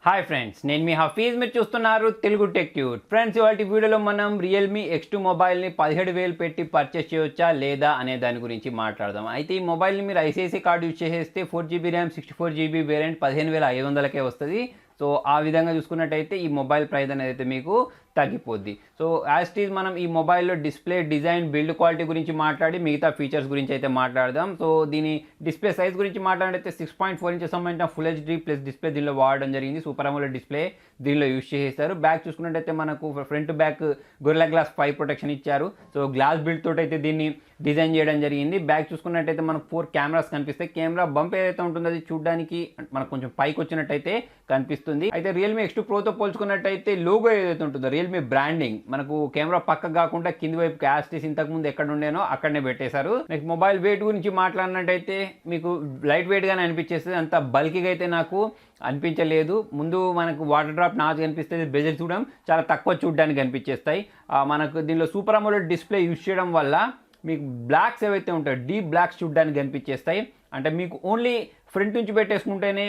Hi friends, నేను మీ హఫీజ్. మీరు చూస్తున్నారు తెలుగు టెక్ ట్యూట్. ఫ్రెండ్స్, ఇవాళ వీడియోలో మనం రియల్మీ X2 మొబైల్ని 17,000 పెట్టి పర్చేస్ చేయవచ్చా లేదా అనే దాని గురించి మాట్లాడదాం. అయితే ఈ మొబైల్ని మీరు ఐసిఐసిఐ కార్డు యూజ్ చేసేస్తే 4GB ర్యామ్ 64GB వేరియంట్ 15,500కే వస్తుంది. సో ఆ విధంగా చూసుకున్నట్టయితే ఈ మొబైల్ ప్రైస్ అనేది అయితే మీకు తగ్గిపోద్ది. సో యాజ్ ఇట్ ఈజ్ మనం ఈ మొబైల్లో డిస్ప్లే, డిజైన్, బిల్డ్ క్వాలిటీ గురించి మాట్లాడి మిగతా ఫీచర్స్ గురించి అయితే మాట్లాడదాం. సో దీని డిస్ప్లే సైజ్ గురించి మాట్లాడితే 6.4 ఇంచెస్ సంబంధించిన ఫుల్ హెచ్డి ప్లస్ డిస్ప్లే దీనిలో వాడడం జరిగింది. సూపర్ అమోలెడ్ డిస్ప్లే దీనిలో యూజ్ చేసేస్తారు. బ్యాక్ చూసుకున్నట్టయితే మనకు front back Gorilla Glass 5 protection ఇచ్చారు. సో గ్లాస్ బిల్డ్ తోటి అయితే దీన్ని డిజైన్ చేయడం జరిగింది. బ్యాక్ చూసుకున్నట్టయితే మనకు 4 కెమెరాస్ కనిపిస్తాయి. కెమెరా బంప్ ఏదైతే ఉంటుందో అది చూడడానికి మనకు కొంచెం పైకి వచ్చినట్టయితే కనిపిస్తుంది. అయితే రియల్మీ X2 ప్రోతో పోల్చుకున్నట్టయితే లోగో ఏదైతే ఉంటుందో రియల్మీ బ్రాండింగ్ మనకు కెమెరా పక్కకు కాకుండా కింది వైపు క్యాస్టీస్ ఇంతకుముందు ఎక్కడ ఉండేనో అక్కడనే పెట్టేశారు. నెక్స్ట్ మొబైల్ వెయిట్ గురించి మాట్లాడినట్టయితే మీకు లైట్ వెయిట్ గానే అనిపించేస్తుంది. అంత బల్కీగా అయితే నాకు అనిపించలేదు. ముందు మనకు వాటర్ డ్రాప్ నాచ్ కనిపిస్తుంది. బెజల్ చూడడం చాలా తక్కువ చూడడానికి కనిపించేస్తాయి. మనకు దీనిలో సూపర్ అమోలెడ్ డిస్ప్లే యూజ్ చేయడం వల్ల మీకు బ్లాక్స్ ఏవైతే ఉంటాయో డీప్ బ్లాక్స్ చూడడానికి కనిపించేస్తాయి. అంటే మీకు ఓన్లీ ఫ్రంట్ నుంచి పెట్టేసుకుంటేనే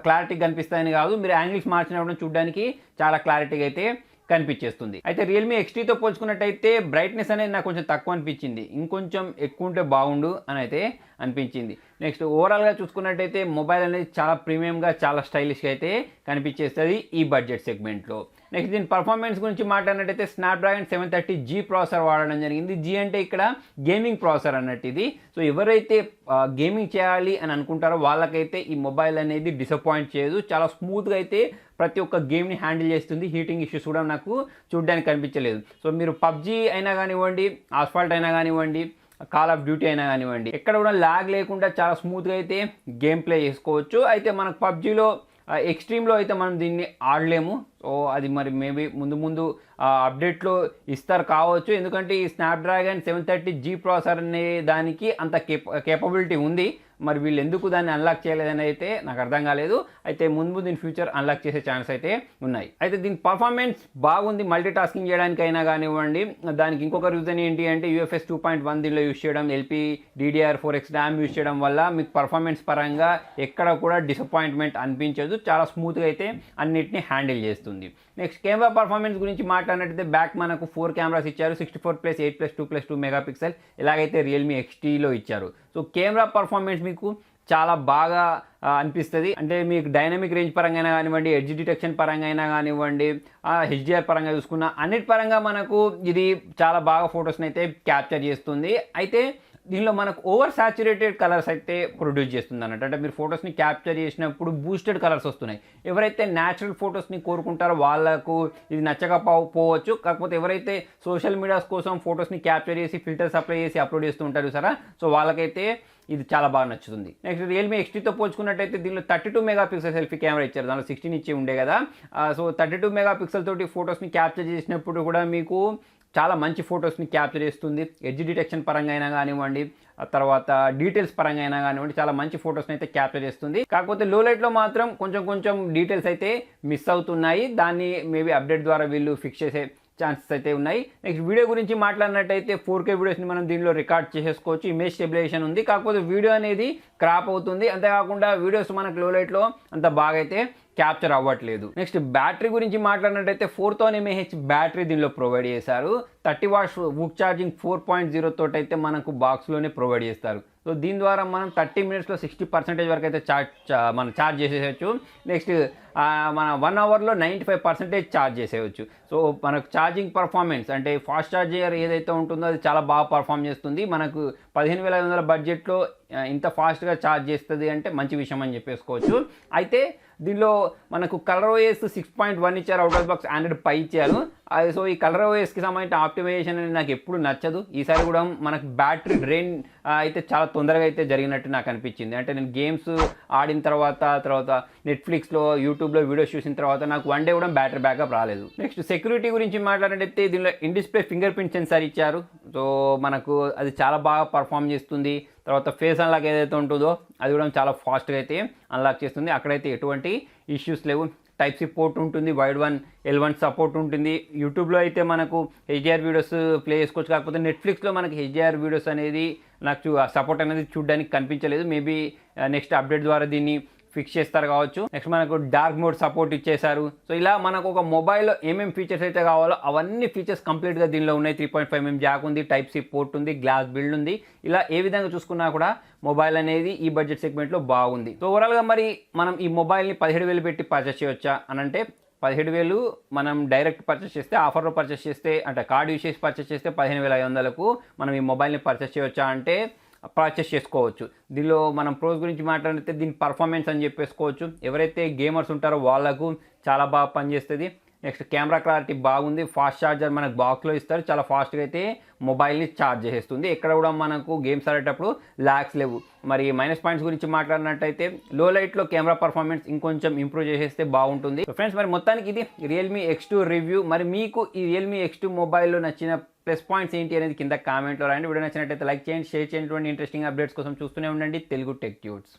క్లారిటీ కనిపిస్తాయని కాదు, మీరు యాంగిల్స్ మార్చినప్పుడు చూడడానికి చాలా క్లారిటీగా అయితే కనిపించేస్తుంది. అయితే రియల్మీ X2తో పోల్చుకున్నట్టయితే బ్రైట్నెస్ అనేది నాకు కొంచెం తక్కువ అనిపించింది. ఇంకొంచెం ఎక్కువ ఉంటే బాగుండు అని అయితే అనిపించింది. నెక్స్ట్ ఓవరాల్గా చూసుకున్నట్టయితే మొబైల్ అనేది చాలా ప్రీమియంగా, చాలా స్టైలిష్గా అయితే కనిపించేస్తుంది ఈ బడ్జెట్ సెగ్మెంట్లో. నెక్స్ట్ దీని పర్ఫార్మెన్స్ గురించి మాట్లాడినట్టయితే స్నాప్డ్రాగన్ 730G ప్రాసెసర్ వాడడం జరిగింది. జీ అంటే ఇక్కడ గేమింగ్ ప్రాసెసర్ అన్నట్టు ఇది. సో ఎవరైతే గేమింగ్ చేయాలి అని అనుకుంటారో వాళ్ళకైతే ఈ మొబైల్ అనేది డిసప్పాయింట్ చేయదు. చాలా స్మూత్గా అయితే ప్రతి ఒక్క గేమ్ని హ్యాండిల్ చేస్తుంది. హీటింగ్ ఇష్యూస్ కూడా నాకు చూడడానికి కనిపించలేదు. సో మీరు పబ్జీ అయినా కానివ్వండి, ఆస్ఫాల్ట్ అయినా కానివ్వండి, కాల్ ఆఫ్ డ్యూటీ అయినా కానివ్వండి, ఎక్కడ కూడా ల్యాగ్ లేకుండా చాలా స్మూత్గా అయితే గేమ్ ప్లే చేసుకోవచ్చు. అయితే మనకు పబ్జీలో ఎక్స్ట్రీమ్లో అయితే మనం దీన్ని ఆడలేము. సో అది మరి మేబీ ముందు అప్డేట్లో ఇస్తారు కావచ్చు. ఎందుకంటే ఈ స్నాప్డ్రాగన్ 730G ప్రాసెసర్ అనే దానికి అంత కేపబిలిటీ ఉంది. మరి వీళ్ళు ఎందుకు దాన్ని అన్లాక్ చేయలేదని అయితే నాకు అర్థం కాలేదు. అయితే ముందు దీని ఫ్యూచర్ అన్లాక్ చేసే ఛాన్స్ అయితే ఉన్నాయి. అయితే దీని పర్ఫార్మెన్స్ బాగుంది. మల్టీ టాస్కింగ్ చేయడానికైనా కానివ్వండి. దానికి ఇంకొక రీజన్ ఏంటి అంటే UFS 2.1 దీనిలో యూజ్ చేయడం, LPDDR4X ర్యామ్ యూజ్ చేయడం వల్ల మీకు పర్ఫార్మెన్స్ పరంగా ఎక్కడ కూడా డిసప్పాయింట్మెంట్ అనిపించదు. చాలా స్మూత్గా అయితే అన్నిటిని హ్యాండిల్ చేస్తుంది. నెక్స్ట్ కెమెరా పర్ఫార్మెన్స్ గురించి మాట్లాడినట్టయితే బ్యాక్ మనకు 4 కెమెరాస్ ఇచ్చారు. 64+8+2+2 మెగాపిక్సెల్ ఇలాగైతే రియల్మీ X2లో ఇచ్చారు. సో కెమెరా పర్ఫార్మెన్స్ మీకు చాలా బాగా అనిపిస్తుంది. అంటే మీకు డైనమిక్ రేంజ్ పరంగా అయినా కానివ్వండి, ఎడ్జ్ డిటెక్షన్ పరంగా అయినా కానివ్వండి, HDR పరంగా చూసుకున్న అన్నిటి పరంగా మనకు ఇది చాలా బాగా ఫొటోస్ని అయితే క్యాప్చర్ చేస్తుంది. అయితే దీనిలో మనకు ఓవర్ సాచురేటెడ్ కలర్స్ అయితే ప్రొడ్యూస్ చేస్తుంది అన్నట్టు. అంటే మీరు ఫొటోస్ని క్యాప్చర్ చేసినప్పుడు బూస్టెడ్ కలర్స్ వస్తున్నాయి. ఎవరైతే న్యాచురల్ ఫొటోస్ని కోరుకుంటారో వాళ్ళకు ఇది నచ్చకపోవచ్చు. కాకపోతే ఎవరైతే సోషల్ మీడియాస్ కోసం ఫొటోస్ని క్యాప్చర్ చేసి ఫిల్టర్స్ అప్లై చేసి అప్లోడ్ చేస్తూ ఉంటారు సరే, సో వాళ్ళకైతే ఇది చాలా బాగా నచ్చుతుంది. నెక్స్ట్ రియల్మీ X2తో పోల్చుకున్నట్టయితే దీనిలో 32 మెగాపిక్సెల్ సెల్ఫీ కెమెరా ఇచ్చారు. దానిలో 16 ఇచ్చి ఉండే కదా. సో 32 మెగాపిక్సెల్ తోటి ఫొటోస్ని క్యాప్చర్ చేసినప్పుడు కూడా మీకు చాలా మంచి ఫొటోస్ని క్యాప్చర్ చేస్తుంది. ఎడ్జ్ డిటెక్షన్ పరంగా అయినా కానివ్వండి, తర్వాత డీటెయిల్స్ పరంగా అయినా కానివ్వండి, చాలా మంచి ఫొటోస్ని అయితే క్యాప్చర్ చేస్తుంది. కాకపోతే లో లైట్లో మాత్రం కొంచెం డీటెయిల్స్ అయితే మిస్ అవుతున్నాయి. దాన్ని మేబీ అప్డేట్ ద్వారా వీళ్ళు ఫిక్స్ చేసే ఛాన్సెస్ అయితే ఉన్నాయి. నెక్స్ట్ వీడియో గురించి మాట్లాడినట్టయితే 4K వీడియోస్ని మనం దీనిలో రికార్డ్ చేసేసుకోవచ్చు. ఇమేజ్ స్టెబిలైజేషన్ ఉంది. కాకపోతే వీడియో అనేది క్రాప్ అవుతుంది. అంతేకాకుండా వీడియోస్ మనకు లో లైట్లో అంత బాగా అయితే క్యాప్చర్ అవ్వట్లేదు. నెక్స్ట్ బ్యాటరీ గురించి మాట్లాడినట్టయితే 4000 mAh బ్యాటరీ దీనిలో ప్రొవైడ్ చేశారు. 30 వాట్స్ వుక్ ఛార్జింగ్ 4.0 తోటి అయితే మనకు బాక్స్లోనే ప్రొవైడ్ చేస్తారు. సో దీని ద్వారా మనం 30 మినిట్స్లో 60% వరకు అయితే మనం ఛార్జ్ చేసేయచ్చు. నెక్స్ట్ మన 1 అవర్లో 95% ఛార్జ్ చేసేయచ్చు. సో మనకు ఛార్జింగ్ పర్ఫార్మెన్స్ అంటే ఫాస్ట్ ఛార్జర్ ఏదైతే ఉంటుందో అది చాలా బాగా పర్ఫామ్ చేస్తుంది. మనకు 15,500 బడ్జెట్లో ఇంత ఫాస్ట్గా ఛార్జ్ చేస్తుంది అంటే మంచి విషయం అని చెప్పేసుకోవచ్చు. అయితే దీనిలో మనకు కలర్ OS 6.1 ఇచ్చారు. అవుట్ ఆఫ్ బాక్స్ Android పై ఇచ్చారు. సో ఈ కలర్ OSకి సంబంధించిన ఆప్టిమైజేషన్ అనేది నాకు ఎప్పుడు నచ్చదు. ఈసారి కూడా మనకు బ్యాటరీ డ్రైన్ అయితే చాలా తొందరగా అయితే జరిగినట్టు నాకు అనిపించింది. అంటే నేను గేమ్స్ ఆడిన తర్వాత నెట్ఫ్లిక్స్లో, యూట్యూబ్లో వీడియోస్ చూసిన తర్వాత నాకు 1 డే కూడా బ్యాటరీ బ్యాకప్ రాలేదు. నెక్స్ట్ సెక్యూరిటీ గురించి మాట్లాడినట్టయితే దీనిలో in display finger print censor ఇచ్చారు. సో మనకు అది చాలా బాగా పర్ఫామ్ చేస్తుంది. తర్వాత ఫేస్ అన్లాక్ ఏదైతే ఉంటుందో అది కూడా చాలా ఫాస్ట్గా అయితే అన్లాక్ చేస్తుంది. అక్కడైతే ఎటువంటి ఇష్యూస్ లేవు. టైప్ సి పోర్ట్ ఉంటుంది, వైడ్ 1 L1 సపోర్ట్ ఉంటుంది. యూట్యూబ్లో అయితే మనకు HDR వీడియోస్ ప్లే చేసుకోవచ్చు. కాకపోతే నెట్ఫ్లిక్స్లో మనకి HDR వీడియోస్ అనేది నాకు సపోర్ట్ అనేది చూడడానికి కనిపించలేదు. మేబీ నెక్స్ట్ అప్డేట్ ద్వారా దీన్ని ఫిక్స్ చేస్తారు కావచ్చు. నెక్స్ట్ మనకు డార్క్ మోడ్ సపోర్ట్ ఇచ్చేసారు. సో ఇలా మనకు ఒక మొబైల్లో ఏమేమి ఫీచర్స్ అయితే కావాలో అవన్నీ ఫీచర్స్ కంప్లీట్గా దీనిలో ఉన్నాయి. 3.5mm జాక్ ఉంది, టైప్ సి పోర్ట్ ఉంది, గ్లాస్ బిల్డ్ ఉంది. ఇలా ఏ విధంగా చూసుకున్నా కూడా మొబైల్ అనేది ఈ బడ్జెట్ సెగ్మెంట్లో బాగుంది. సో ఓవరాల్గా మరి మనం ఈ మొబైల్ని 17,000 పెట్టి పర్చేస్ చేయొచ్చా అని అంటే 17,000 మనం డైరెక్ట్ పర్చేస్ చేస్తే, ఆఫర్లో పర్చేస్ చేస్తే, అంటే కార్డు యూస్ చేసి పర్చేస్ చేస్తే 15,500కు మనం ఈ మొబైల్ని పర్చేస్ చేయొచ్చా అంటే పర్చేస్ చేసుకోవచ్చు. దీనిలో మనం ప్రోస్ గురించి మాట్లాడితే దీని పర్ఫార్మెన్స్ అని చెప్పేసుకోవచ్చు. ఎవరైతే గేమర్స్ ఉంటారో వాళ్ళకు చాలా బాగా పనిచేస్తుంది. నెక్స్ట్ కెమెరా క్లారిటీ బాగుంది, ఫాస్ట్ ఛార్జర్ మనకు బాక్స్లో ఇస్తారు, చాలా ఫాస్ట్గా అయితే మొబైల్ని ఛార్జ్ చేసేస్తుంది. ఎక్కడ కూడా మనకు గేమ్స్ ఆడేటప్పుడు ల్యాగ్స్ లేవు. మరి మైనస్ పాయింట్స్ గురించి మాట్లాడినట్టయితే లో లైట్లో కెమెరా పర్ఫార్మెన్స్ ఇంకొంచెం ఇంప్రూవ్ చేసేస్తే బాగుంటుంది. ఫ్రెండ్స్ మరి మొత్తానికి ఇది Realme X2 రివ్యూ. మరి మీకు ఈ Realme X2 మొబైల్లో నచ్చిన ప్లస్ పాయింట్స్ ఏంటి అనేది కింద కామెంట్లో రాయండి. వీడియో నచ్చినట్టయితే లైక్ చేయండి, షేర్ చేయండి. ఇంట్రెస్టింగ్ అప్డేట్స్ కోసం చూస్తూనే ఉండండి తెలుగు టెక్ ట్యూట్స్.